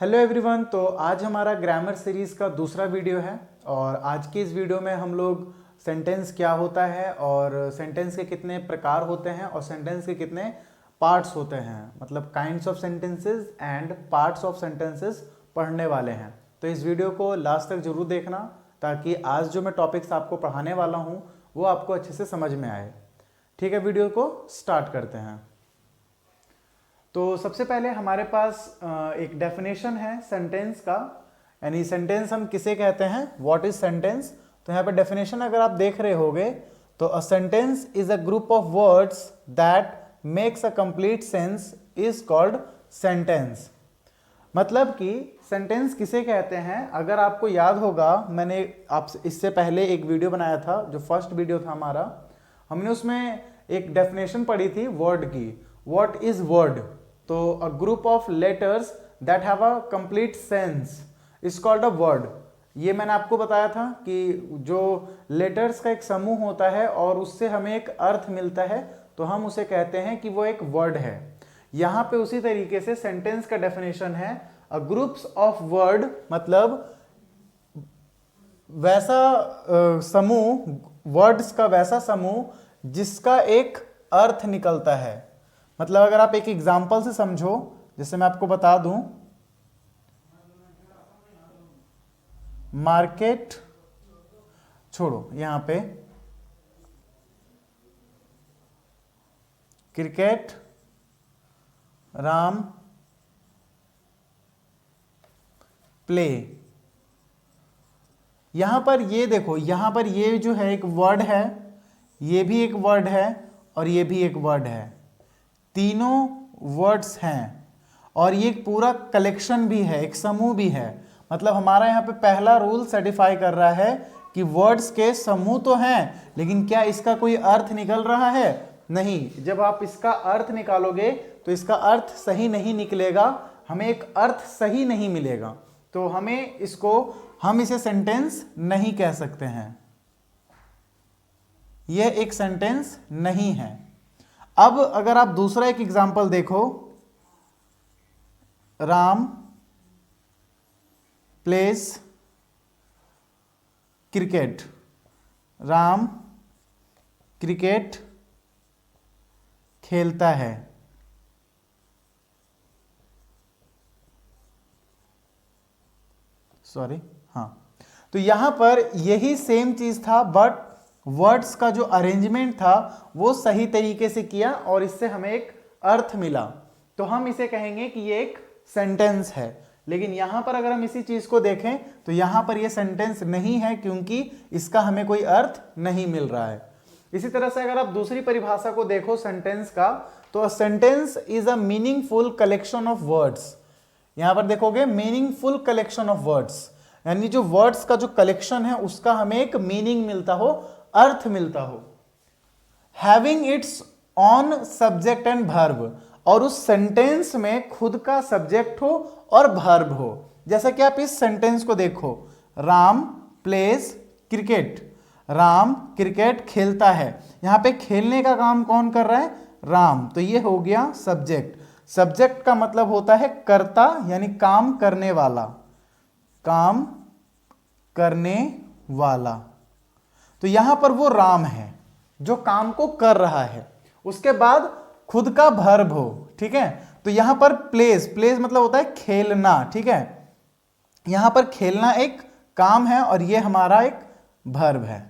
Hello everyone. तो आज हमारा ग्रामर सीरीज़ का दूसरा वीडियो है और आज की इस वीडियो में हम लोग सेंटेंस क्या होता है और सेंटेंस के कितने प्रकार होते हैं और सेंटेंस के कितने पार्ट्स होते हैं, मतलब kinds of sentences and parts of sentences पढ़ने वाले हैं। तो इस वीडियो को लास्ट तक जरूर देखना ताकि आज जो मैं टॉपिक्स आपको पढ़ाने वाला हूँ वो आपको अच्छे से समझ में आए। ठीक है, वीडियो को स्टार्ट करते हैं। तो सबसे पहले हमारे पास एक डेफिनेशन है सेंटेंस का, यानी सेंटेंस हम किसे कहते हैं, व्हाट इज सेंटेंस। तो यहाँ पे डेफिनेशन अगर आप देख रहे होगे तो a sentence is a group of words that makes a complete sense is called sentence. मतलब कि सेंटेंस किसे कहते हैं, अगर आपको याद होगा मैंने आपसे इससे पहले एक वीडियो बनाया था, जो फर्स्ट वीडियो था हमारा, हमने उसमें एक डेफिनेशन पढ़ी थी वर्ड की। What is word? तो a group of letters that have a complete sense is called a word. ये मैंने आपको बताया था कि जो लेटर्स का एक समूह होता है और उससे हमें एक अर्थ मिलता है तो हम उसे कहते हैं कि वो एक वर्ड है। यहाँ पे उसी तरीके से सेंटेंस का डेफिनेशन है अ ग्रुप्स ऑफ वर्ड, मतलब वैसा समूह, वर्ड्स का वैसा समूह जिसका एक अर्थ निकलता है। मतलब अगर आप एक एग्जाम्पल से समझो, जैसे मैं आपको बता दूं, मार्केट छोड़ो, यहां पे क्रिकेट, राम, प्ले। यहां पर ये देखो, यहां पर ये जो है एक वर्ड है, ये भी एक वर्ड है और ये भी एक वर्ड है, तीनों वर्ड्स हैं और ये एक पूरा कलेक्शन भी है, एक समूह भी है। मतलब हमारा यहाँ पे पहला रूल सर्टिफाई कर रहा है कि वर्ड्स के समूह तो हैं, लेकिन क्या इसका कोई अर्थ निकल रहा है? नहीं। जब आप इसका अर्थ निकालोगे तो इसका अर्थ सही नहीं निकलेगा, हमें एक अर्थ सही नहीं मिलेगा, तो हम इसे सेंटेंस नहीं कह सकते हैं। यह एक सेंटेंस नहीं है। अब अगर आप दूसरा एक एग्जाम्पल देखो, Ram place cricket, Ram cricket खेलता है। सॉरी, हाँ, तो यहां पर यही सेम चीज था, बट वर्ड्स का जो अरेंजमेंट था वो सही तरीके से किया और इससे हमें एक अर्थ मिला, तो हम इसे कहेंगे कि ये एक सेंटेंस है। लेकिन यहां पर अगर हम इसी चीज को देखें तो यहां पर ये सेंटेंस नहीं है, क्योंकि इसका हमें कोई अर्थ नहीं मिल रहा है। इसी तरह से अगर आप दूसरी परिभाषा को देखो सेंटेंस का, तो a sentence is a meaningful collection of words. यहां पर देखोगे मीनिंगफुल कलेक्शन ऑफ वर्ड्स, यानी जो वर्ड्स का जो कलेक्शन है उसका हमें एक मीनिंग मिलता हो, अर्थ मिलता हो। Having its on subject and verb, और उस सेंटेंस में खुद का सब्जेक्ट हो और वर्ब हो। जैसा कि आप इस सेंटेंस को देखो, Ram place cricket, Ram cricket खेलता है। यहां पे खेलने का काम कौन कर रहा है? राम। तो ये हो गया सब्जेक्ट। सब्जेक्ट का मतलब होता है कर्ता, यानी काम करने वाला, काम करने वाला। तो यहां पर वो राम है जो काम को कर रहा है, उसके बाद खुद का वर्ब हो, ठीक है। तो यहां पर प्लेस, प्लेस मतलब होता है खेलना, ठीक है। यहां पर खेलना एक काम है और ये हमारा एक वर्ब है।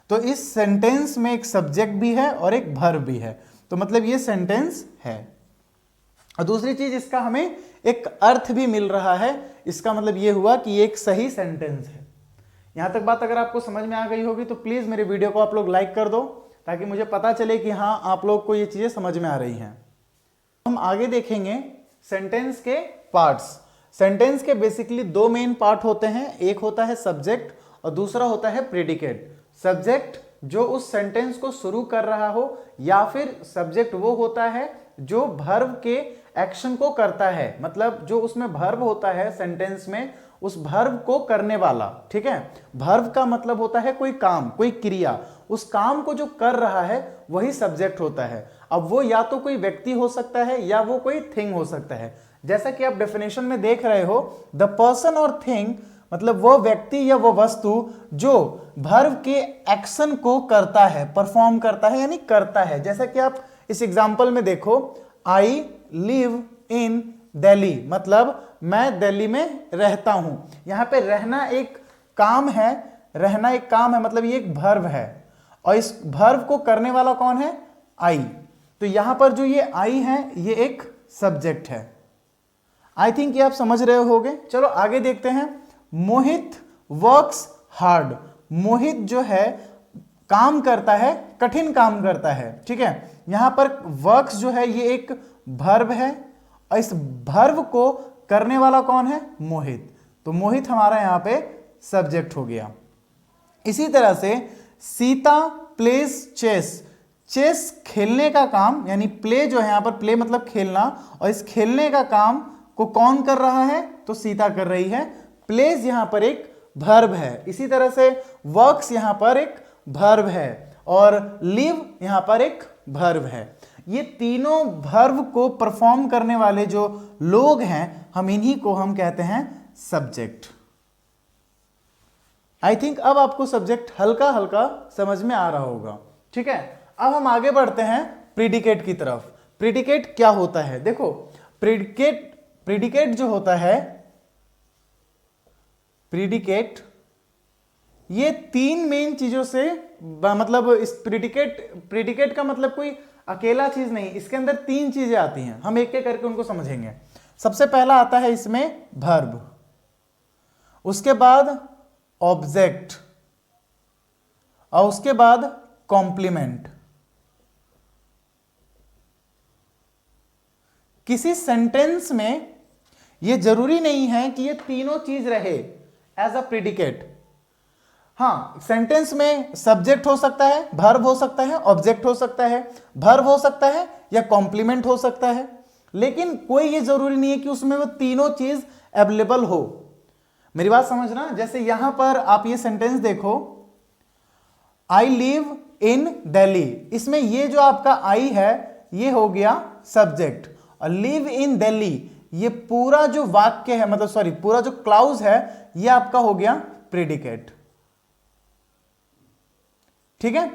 तो इस सेंटेंस में एक सब्जेक्ट भी है और एक वर्ब भी है, तो मतलब ये सेंटेंस है। और दूसरी चीज, इसका हमें एक अर्थ भी मिल रहा है। इसका मतलब ये हुआ कि ये एक सही सेंटेंस है। यहां तक बात अगर आपको समझ में आ गई होगी तो प्लीज मेरे वीडियो को आप लोग लाइक कर दो, ताकि मुझे पता चले कि हाँ आप लोग को ये चीजें समझ में आ रही हैं। हम आगे देखेंगे सेंटेंस के पार्ट्स। सेंटेंस के बेसिकली दो मेन पार्ट होते हैं, एक होता है सब्जेक्ट और दूसरा होता है प्रेडिकेट। सब्जेक्ट जो उस सेंटेंस को शुरू कर रहा हो, या फिर सब्जेक्ट वो होता है जो वर्ब के एक्शन को करता है, मतलब जो उसमें वर्ब होता है सेंटेंस में, उस वर्ब को करने वाला, ठीक है। वर्ब का मतलब होता है कोई काम, कोई क्रिया, उस काम को जो कर रहा है वही सब्जेक्ट होता है। अब वो या तो कोई व्यक्ति हो सकता है या वो कोई थिंग हो सकता है। जैसा कि आप डेफिनेशन में देख रहे हो, द पर्सन और थिंग मतलब वो व्यक्ति या वो वस्तु जो वर्ब के एक्शन को करता है, परफॉर्म करता है यानी करता है। जैसा कि आप इस एग्जांपल में देखो, आई लिव इन दिल्ली मतलब मैं दिल्ली में रहता हूं। यहां पे रहना एक काम है, रहना एक काम है मतलब ये एक वर्ब है और इस वर्ब को करने वाला कौन है? आई। तो यहां पर जो ये आई है ये एक सब्जेक्ट है। आई थिंक ये आप समझ रहे होगे। चलो आगे देखते हैं। मोहित वर्क्स हार्ड। मोहित जो है काम करता है, कठिन काम करता है। ठीक है, यहां पर वर्क्स जो है ये एक वर्ब है और इस वर्ब को करने वाला कौन है? मोहित। तो मोहित हमारा यहां पे सब्जेक्ट हो गया। इसी तरह से सीता प्लेस चेस। चेस खेलने का काम यानी प्ले जो है यहां पर प्ले मतलब खेलना, और इस खेलने का काम को कौन कर रहा है? तो सीता कर रही है। प्लेस यहां पर एक वर्ब है। इसी तरह से वर्क्स यहां पर एक वर्ब है और लिव यहां पर एक वर्ब है। ये तीनों वर्ब को परफॉर्म करने वाले जो लोग हैं हम इन्हीं को हम कहते हैं सब्जेक्ट। आई थिंक अब आपको सब्जेक्ट हल्का हल्का समझ में आ रहा होगा। ठीक है, अब हम आगे बढ़ते हैं प्रीडिकेट की तरफ। प्रीडिकेट क्या होता है? देखो, प्रीडिकेट जो होता है, प्रीडिकेट ये तीन मेन चीजों से मतलब इस प्रीडिकेट का मतलब कोई अकेला चीज नहीं, इसके अंदर तीन चीजें आती हैं। हम एक एक करके उनको समझेंगे। सबसे पहला आता है इसमें वर्ब, उसके बाद ऑब्जेक्ट और उसके बाद कॉम्प्लीमेंट। किसी सेंटेंस में यह जरूरी नहीं है कि ये तीनों चीज रहे एज अ प्रीडिकेट। हाँ, सेंटेंस में सब्जेक्ट हो सकता है, वर्ब हो सकता है, ऑब्जेक्ट हो सकता है, वर्ब हो सकता है या कॉम्प्लीमेंट हो सकता है, लेकिन कोई ये जरूरी नहीं है कि उसमें वो तीनों चीज अवेलेबल हो। मेरी बात समझना। जैसे यहां पर आप ये सेंटेंस देखो, आई लिव इन दिल्ली, इसमें ये जो आपका आई है ये हो गया सब्जेक्ट, और लिव इन दिल्ली ये पूरा जो वाक्य है मतलब सॉरी पूरा जो क्लाउज है ये आपका हो गया प्रीडिकेट। ठीक है,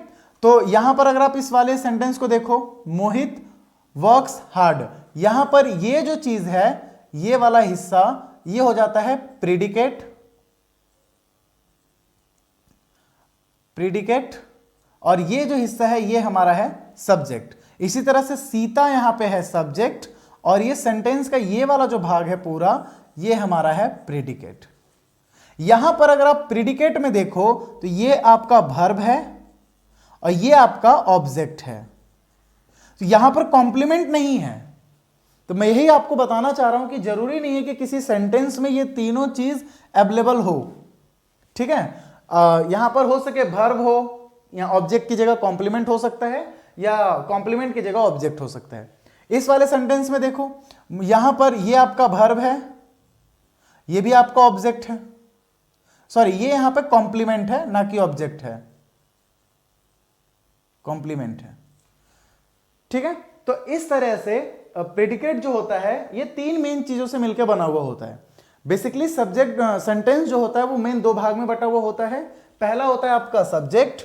तो यहां पर अगर आप इस वाले सेंटेंस को देखो, मोहित वर्क्स हार्ड, यहां पर ये जो चीज है ये वाला हिस्सा ये हो जाता है प्रीडिकेट, प्रीडिकेट, और ये जो हिस्सा है ये हमारा है सब्जेक्ट। इसी तरह से सीता यहां पे है सब्जेक्ट और ये सेंटेंस का ये वाला जो भाग है पूरा ये हमारा है प्रीडिकेट। यहां पर अगर आप प्रीडिकेट में देखो तो ये आपका वर्ब है और ये आपका ऑब्जेक्ट है, तो यहां पर कॉम्प्लीमेंट नहीं है। तो मैं यही आपको बताना चाह रहा हूं कि जरूरी नहीं है कि किसी सेंटेंस में ये तीनों चीज अवेलेबल हो। ठीक है, यहां पर हो सके वर्ब हो या ऑब्जेक्ट की जगह कॉम्प्लीमेंट हो सकता है या कॉम्प्लीमेंट की जगह ऑब्जेक्ट हो सकता है। इस वाले सेंटेंस में देखो, यहां पर ये आपका वर्ब है, ये भी आपका ऑब्जेक्ट है, सॉरी ये यहां पे कॉम्प्लीमेंट है ना कि ऑब्जेक्ट है, कॉम्प्लीमेंट है। ठीक है, तो इस तरह से प्रेडिकेट जो होता है ये तीन मेन चीजों से मिलकर बना हुआ होता है। बेसिकली सब्जेक्ट सेंटेंस जो होता है वो मेन दो भाग में बटा हुआ होता है। पहला होता है आपका सब्जेक्ट,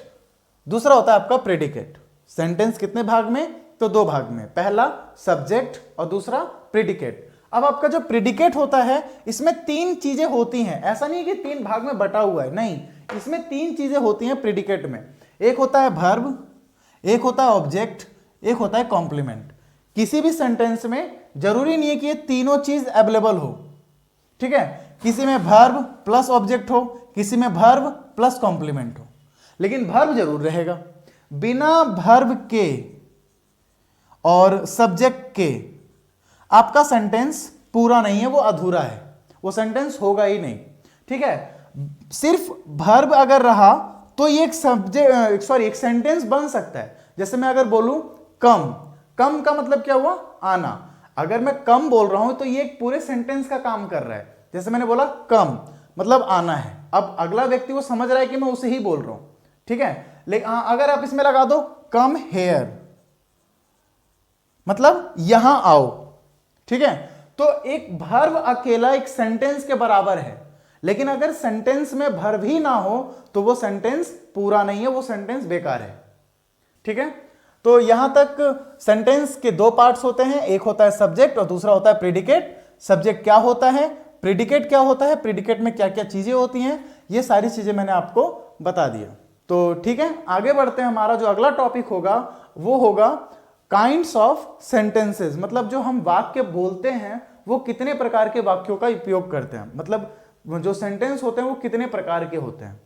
दूसरा होता है आपका प्रेडिकेट। सेंटेंस कितने भाग में? तो दो भाग में, पहला सब्जेक्ट और दूसरा प्रेडिकेट। अब आपका जो प्रेडिकेट होता है इसमें तीन चीजें होती हैं, ऐसा नहीं कि तीन भाग में बटा हुआ है, नहीं, इसमें तीन चीजें होती हैं प्रेडिकेट में। एक होता है वर्ब, एक होता है ऑब्जेक्ट, एक होता है कॉम्प्लीमेंट। किसी भी सेंटेंस में जरूरी नहीं है कि ये तीनों चीज अवेलेबल हो। ठीक है, किसी में वर्ब प्लस ऑब्जेक्ट हो, किसी में वर्ब प्लस कॉम्प्लीमेंट हो, लेकिन वर्ब जरूर रहेगा। बिना वर्ब के और सब्जेक्ट के आपका सेंटेंस पूरा नहीं है, वो अधूरा है, वो सेंटेंस होगा ही नहीं। ठीक है, सिर्फ वर्ब अगर रहा तो ये एक एक सेंटेंस बन सकता है। जैसे मैं अगर बोलूं कम, कम का मतलब क्या हुआ? आना। अगर मैं कम बोल रहा हूं तो ये एक पूरे सेंटेंस का काम कर रहा है। जैसे मैंने बोला कम मतलब आना है, अब अगला व्यक्ति वो समझ रहा है कि मैं उसे ही बोल रहा हूं। ठीक है, लेकिन अगर आप इसमें लगा दो कम हेयर मतलब यहां आओ, ठीक है, तो एक भर्व अकेला एक सेंटेंस के बराबर है, लेकिन अगर सेंटेंस में भर्व ही ना हो तो वो सेंटेंस पूरा नहीं है, वो सेंटेंस बेकार है। ठीक है, तो यहां तक सेंटेंस के दो पार्ट्स होते हैं, एक होता है सब्जेक्ट और दूसरा होता है प्रेडिकेट। सब्जेक्ट क्या होता है, प्रेडिकेट क्या होता है, प्रेडिकेट में क्या क्या चीजें होती हैं, ये सारी चीजें मैंने आपको बता दिया। तो ठीक है, आगे बढ़ते हैं। हमारा जो अगला टॉपिक होगा वो होगा काइंड्स ऑफ सेंटेंसेस, मतलब जो हम वाक्य बोलते हैं वो कितने प्रकार के वाक्यों का उपयोग करते हैं, मतलब जो सेंटेंस होते हैं वो कितने प्रकार के होते हैं।